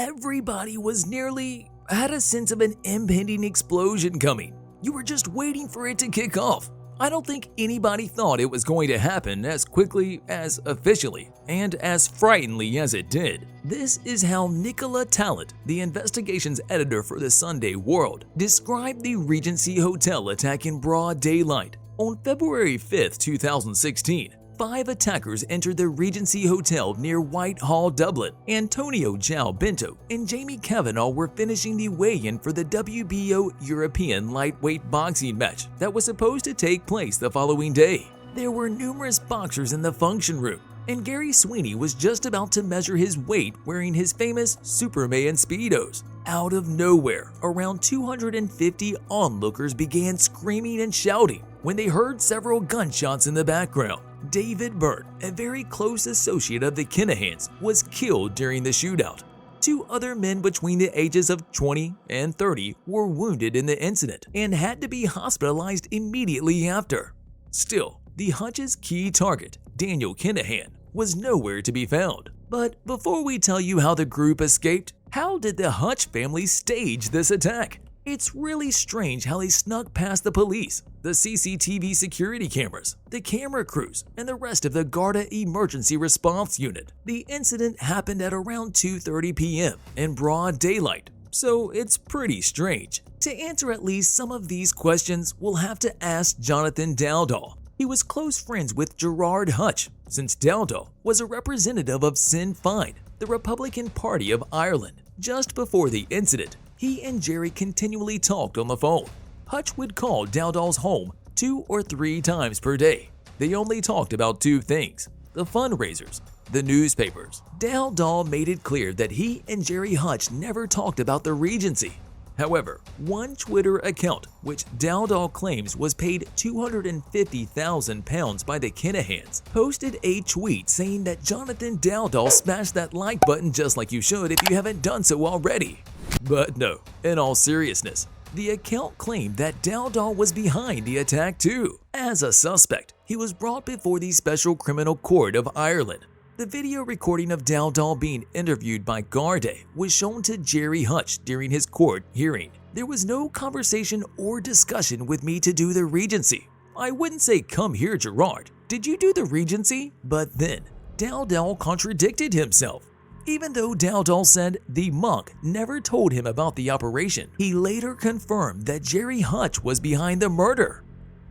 Everybody was nearly had a sense of an impending explosion coming. You were just waiting for it to kick off. I don't think anybody thought it was going to happen as quickly, as officially, and as frighteningly as it did. This is how Nicola Talent, the investigations editor for the Sunday World, described the Regency Hotel attack in broad daylight. On February 5, 2016, 5 attackers entered the Regency Hotel near Whitehall, Dublin. Antonio João Bento and Jamie Kavanagh were finishing the weigh-in for the WBO European lightweight boxing match that was supposed to take place the following day. There were numerous boxers in the function room, and Gary Sweeney was just about to measure his weight wearing his famous Superman Speedos. Out of nowhere, around 250 onlookers began screaming and shouting when they heard several gunshots in the background. David Byrne, a very close associate of the Kinahans, was killed during the shootout. 2 other men between the ages of 20 and 30 were wounded in the incident and had to be hospitalized immediately after. Still, the HUTCH's key target, Daniel Kinahan, was nowhere to be found. But before we tell you how the group escaped, how did the HUTCH family stage this attack? It's really strange how they snuck past the police, the CCTV security cameras, the camera crews, and the rest of the Garda Emergency Response Unit. The incident happened at around 2:30 p.m. in broad daylight, so it's pretty strange. To answer at least some of these questions, we'll have to ask Jonathan Dowdall. He was close friends with Gerard Hutch, since Dowdall was a representative of Sinn Féin, the Republican Party of Ireland. Just before the incident, he and Jerry continually talked on the phone. Hutch would call Dowdall's home 2 or 3 times per day. They only talked about 2 things: the fundraisers, the newspapers. Dowdall made it clear that he and Jerry Hutch never talked about the Regency. However, one Twitter account, which Dowdall claims was paid £250,000 by the Kinahans, posted a tweet saying that Jonathan Dowdall smashed that like button just like you should if you haven't done so already. But no, in all seriousness, the account claimed that Dowdall was behind the attack too. As a suspect, he was brought before the Special Criminal Court of Ireland. The video recording of Dowdall being interviewed by Garda was shown to Jerry Hutch during his court hearing. There was no conversation or discussion with me to do the Regency. I wouldn't say, "Come here, Gerard, did you do the Regency?" But then, Dowdall contradicted himself. Even though Dowdall said the monk never told him about the operation, he later confirmed that Jerry Hutch was behind the murder.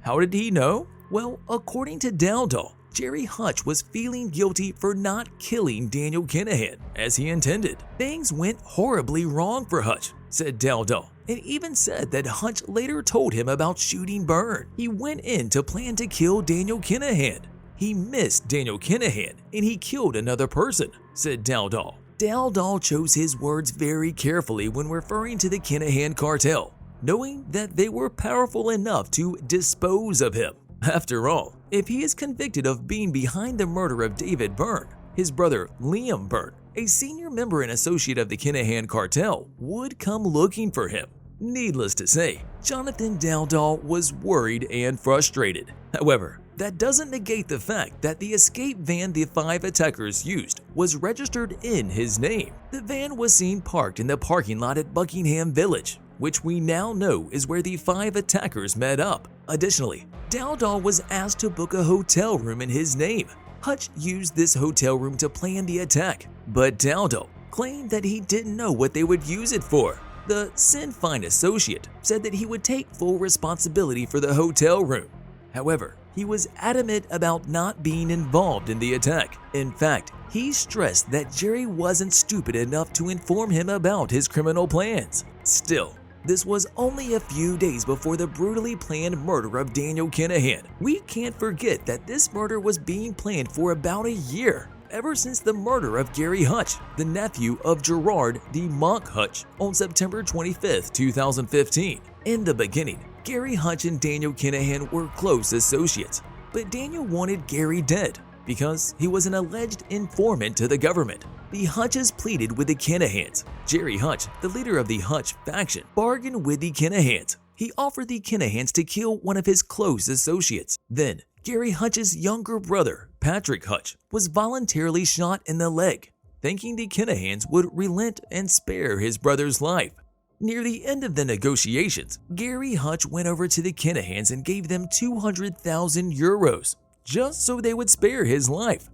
How did he know? Well, according to Dowdall, Jerry Hutch was feeling guilty for not killing Daniel Kinahan as he intended. Things went horribly wrong for Hutch, said Dowdall, and even said that Hutch later told him about shooting Byrne. He went in to plan to kill Daniel Kinahan. He missed Daniel Kinahan and he killed another person, said Dowdall. Dowdall chose his words very carefully when referring to the Kinahan cartel, knowing that they were powerful enough to dispose of him. After all, if he is convicted of being behind the murder of David Byrne, his brother Liam Byrne, a senior member and associate of the Kinahan cartel, would come looking for him. Needless to say, Jonathan Dowdall was worried and frustrated. However, that doesn't negate the fact that the escape van the 5 attackers used was registered in his name. The van was seen parked in the parking lot at Buckingham Village, which we now know is where the 5 attackers met up. Additionally, Dowdall was asked to book a hotel room in his name. Hutch used this hotel room to plan the attack, but Dowdall claimed that he didn't know what they would use it for. The Sinn Féin associate said that he would take full responsibility for the hotel room. However, he was adamant about not being involved in the attack. In fact, he stressed that Jerry wasn't stupid enough to inform him about his criminal plans. Still, this was only a few days before the brutally planned murder of Daniel Kinahan. We can't forget that this murder was being planned for about a year, ever since the murder of Gary Hutch, the nephew of Gerard the Monk Hutch, on September 25, 2015. In the beginning, Gary Hutch and Daniel Kinahan were close associates, but Daniel wanted Gary dead because he was an alleged informant to the government. The Hutches pleaded with the Kinahans. Jerry Hutch, the leader of the Hutch faction, bargained with the Kinahans. He offered the Kinahans to kill one of his close associates. Then, Gary Hutch's younger brother, Patrick Hutch, was voluntarily shot in the leg. thinking the Kinahans would relent and spare his brother's life. Near the end of the negotiations, Gary Hutch went over to the Kinahans and gave them 200,000 euros, just so they would spare his life.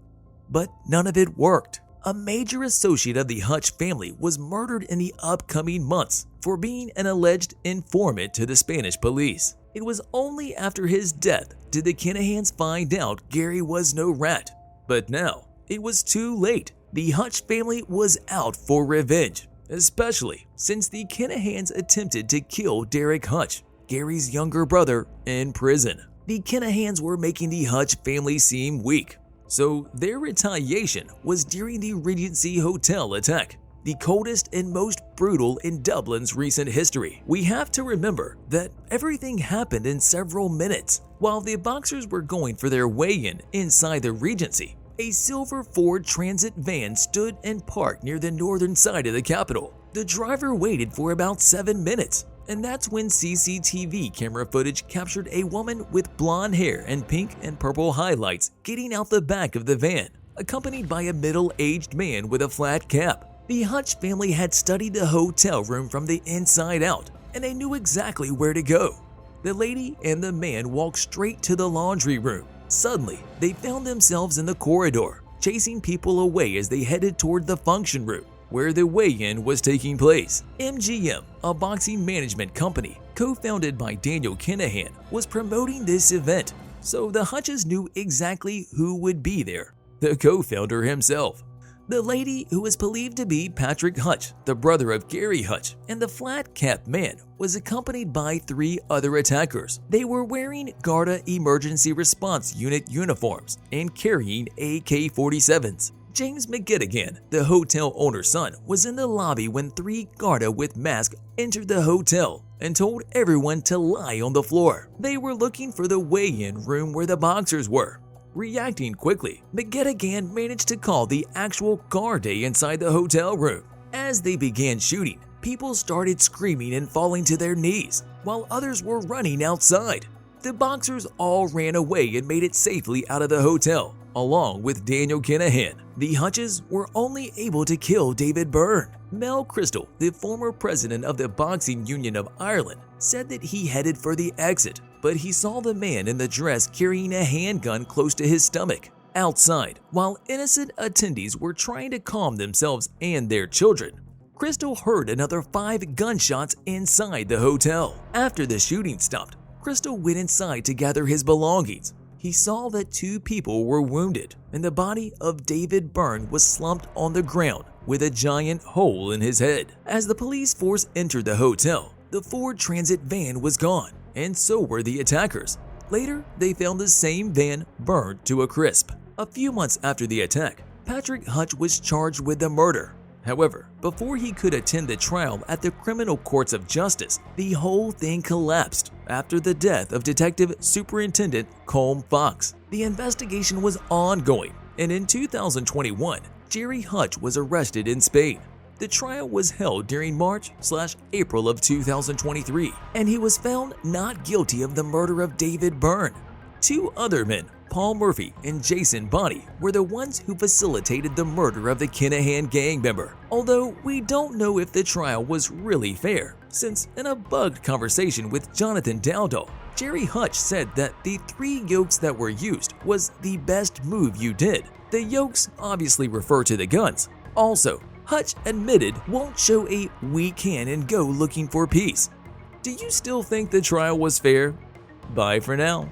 But none of it worked. A major associate of the Hutch family was murdered in the upcoming months for being an alleged informant to the Spanish police. It was only after his death did the Kinahans find out Gary was no rat. But now, it was too late. The Hutch family was out for revenge, especially since the Kinahans attempted to kill Derek Hutch, Gary's younger brother, in prison. The Kinahans were making the Hutch family seem weak, so their retaliation was during the Regency Hotel attack, the coldest and most brutal in Dublin's recent history. We have to remember that everything happened in several minutes. While the boxers were going for their weigh-in inside the Regency, a silver Ford Transit van stood and parked near the northern side of the Capitol. The driver waited for about 7 minutes, and that's when CCTV camera footage captured a woman with blonde hair and pink and purple highlights getting out the back of the van, accompanied by a middle-aged man with a flat cap. The Hutch family had studied the hotel room from the inside out, and they knew exactly where to go. The lady and the man walked straight to the laundry room. Suddenly, they found themselves in the corridor, chasing people away as they headed toward the function room, where the weigh-in was taking place. MGM, a boxing management company co-founded by Daniel Kinahan, was promoting this event, so the Hutches knew exactly who would be there: the co-founder himself. The lady, who was believed to be Patrick Hutch, the brother of Gary Hutch, and the flat-capped man, was accompanied by 3 other attackers. They were wearing Garda Emergency Response Unit uniforms and carrying AK-47s. James McGettigan, the hotel owner's son, was in the lobby when 3 Garda with masks entered the hotel and told everyone to lie on the floor. They were looking for the weigh-in room where the boxers were. Reacting quickly, McGettigan managed to call the actual guard inside the hotel room. As they began shooting, people started screaming and falling to their knees, while others were running outside. The boxers all ran away and made it safely out of the hotel, along with Daniel Kinahan. The Hutches were only able to kill David Byrne. Mel Crystal, the former president of the Boxing Union of Ireland, said that he headed for the exit, but he saw the man in the dress carrying a handgun close to his stomach. Outside, while innocent attendees were trying to calm themselves and their children, Crystal heard another 5 gunshots inside the hotel. After the shooting stopped, Crystal went inside to gather his belongings. He saw that 2 people were wounded, and the body of David Byrne was slumped on the ground with a giant hole in his head. As the police force entered the hotel, the Ford Transit van was gone, and so were the attackers. Later, they found the same van burned to a crisp. A few months after the attack, Patrick Hutch was charged with the murder. However, before he could attend the trial at the criminal courts of justice, the whole thing collapsed after the death of Detective Superintendent Colm Fox. The investigation was ongoing, and in 2021, Gary Hutch was arrested in Spain. The trial was held during March/April of 2023, and he was found not guilty of the murder of David Byrne. 2 other men, Paul Murphy and Jason Bonney, were the ones who facilitated the murder of the Kinahan gang member, although we don't know if the trial was really fair, since in a bugged conversation with Jonathan Dowdall, Gary Hutch said that the 3 yokes that were used was the best move you did. The yokes obviously refer to the guns. Also, Hutch admitted won't show a "we can" and go looking for peace. Do you still think the trial was fair? Bye for now.